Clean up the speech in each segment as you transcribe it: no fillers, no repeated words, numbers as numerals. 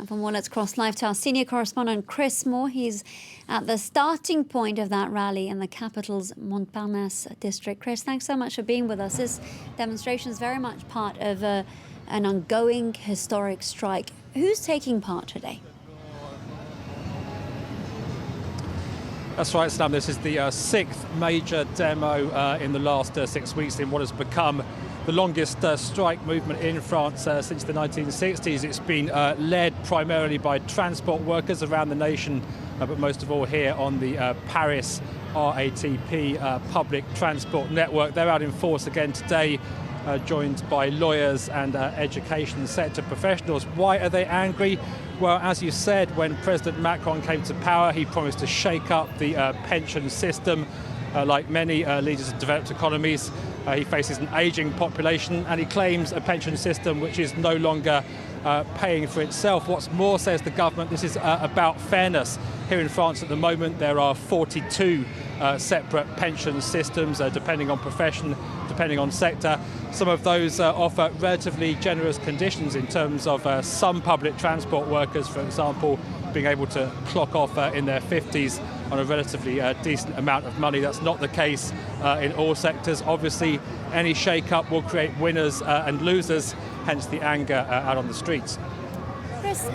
And for more, let's cross live to our senior correspondent, Chris Moore. He's at the starting point of that rally in the capital's Montparnasse district. Chris, thanks so much for being with us. This demonstration is very much part of an ongoing historic strike. Who's taking part today? That's right, Sam. This is the sixth major demo in the last 6 weeks in what has become the longest strike movement in France since the 1960s. It's been led primarily by transport workers around the nation, but most of all here on the Paris RATP public transport network. They're out in force again today, joined by lawyers and education sector professionals. Why are they angry? Well, as you said, when President Macron came to power, he promised to shake up the pension system. Like many leaders of developed economies, he faces an aging population, and he claims a pension system which is no longer paying for itself. What's more, says the government, this is about fairness. Here in France at the moment, there are 42 separate pension systems, depending on profession, depending on sector. Some of those offer relatively generous conditions in terms of some public transport workers, for example, being able to clock off in their 50s on a relatively decent amount of money. That's not the case in all sectors. Obviously, any shake-up will create winners and losers, hence the anger out on the streets. Chris,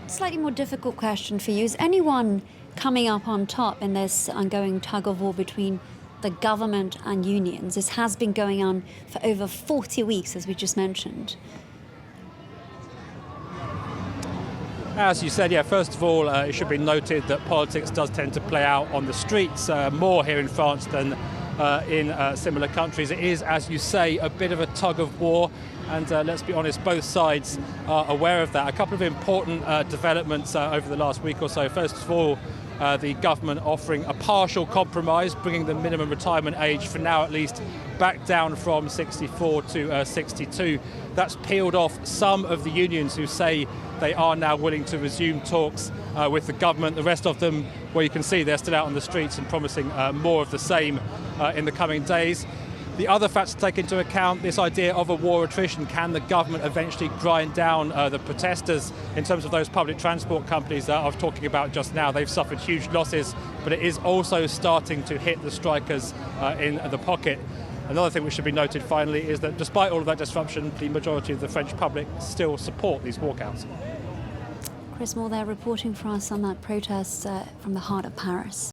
slightly more difficult question for you. Is anyone coming up on top in this ongoing tug-of-war between the government and unions? This has been going on for over 40 weeks, as we just mentioned. As you said, first of all, it should be noted that politics does tend to play out on the streets more here in France than in similar countries. It is, as you say, a bit of a tug of war, and let's be honest, both sides are aware of that. A couple of important developments over the last week or so. First of all, the government offering a partial compromise, bringing the minimum retirement age, for now at least, back down from 64 to 62. That's peeled off some of the unions who say they are now willing to resume talks with the government. The rest of them, well, you can see they're still out on the streets and promising more of the same in the coming days. The other facts to take into account, this idea of a war attrition. Can the government eventually grind down the protesters? In terms of those public transport companies that I was talking about just now, they've suffered huge losses, but it is also starting to hit the strikers in the pocket. Another thing which should be noted finally is that despite all of that disruption, the majority of the French public still support these walkouts. Chris Moore there reporting for us on that protest from the heart of Paris.